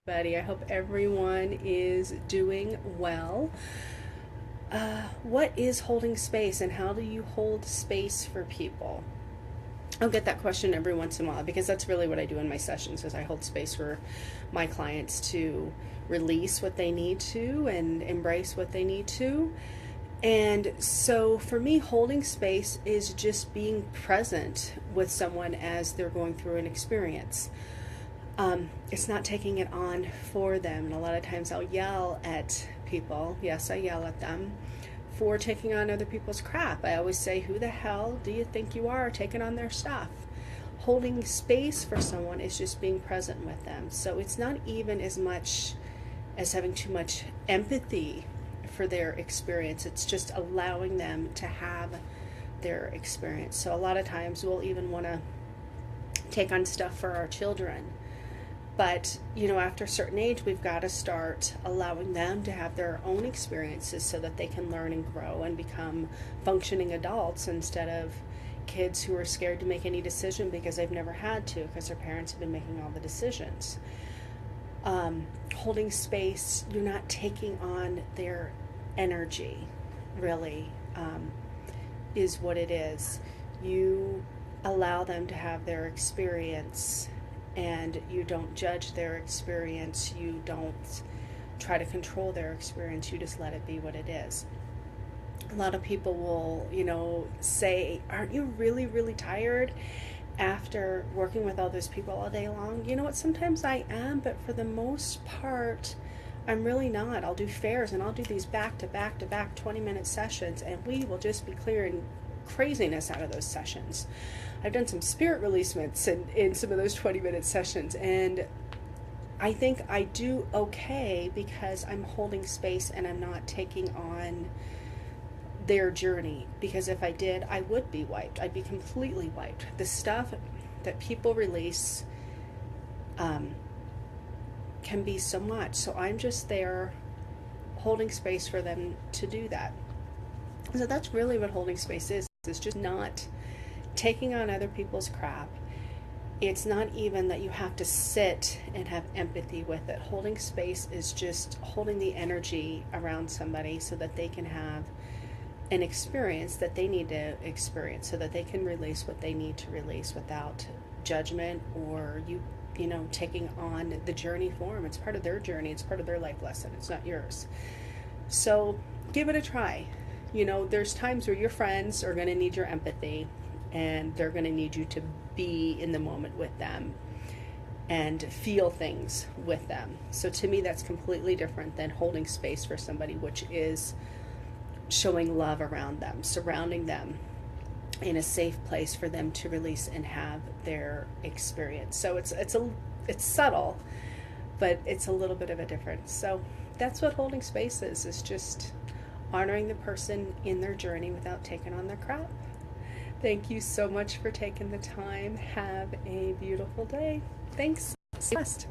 Buddy, I hope everyone is doing well. What is holding space and how do you hold space for people? I'll get that question every once in a while because that's really what I do in my sessions is I hold space for my clients to release what they need to and embrace what they need to. And so for me, holding space is just being present with someone as they're going through an experience. It's not taking it on for them. And a lot of times I'll yell at people. Yes, I yell at them for taking on other people's crap. I always say, who the hell do you think you are taking on their stuff? Holding space for someone is just being present with them. So it's not even as much as having too much empathy for their experience. It's just allowing them to have their experience. So a lot of times we'll even want to take on stuff for our children. But, after a certain age, we've got to start allowing them to have their own experiences so that they can learn and grow and become functioning adults instead of kids who are scared to make any decision because they've never had to because their parents have been making all the decisions. Holding space, you're not taking on their energy, really, is what it is. You allow them to have their experience and you don't judge their experience. You don't try to control their experience. You just let it be what it is. A lot of people will, say, aren't you really, really tired after working with all those people all day long? You know what? Sometimes I am, but for the most part, I'm really not. I'll do fairs and I'll do these back-to-back 20-minute sessions and we will just be clearing craziness out of those sessions. I've done some spirit releasements in some of those 20-minute sessions, and I think I do okay because I'm holding space and I'm not taking on their journey, because if I did, I would be wiped. I'd be completely wiped. The stuff that people release can be so much, so I'm just there holding space for them to do that. So that's really what holding space is. It's just not taking on other people's crap. It's not even that you have to sit and have empathy with it. Holding space is just holding the energy around somebody so that they can have an experience that they need to experience, so that they can release what they need to release without judgment or you taking on the journey for them. It's part of their journey. It's part of their life lesson. It's not yours. So give it a try. There's times where your friends are going to need your empathy and they're going to need you to be in the moment with them and feel things with them. So to me, that's completely different than holding space for somebody, which is showing love around them, surrounding them in a safe place for them to release and have their experience. So it's subtle, but it's a little bit of a difference. So that's what holding space is just honoring the person in their journey without taking on their crap. Thank you so much for taking the time. Have a beautiful day. Thanks. See you next.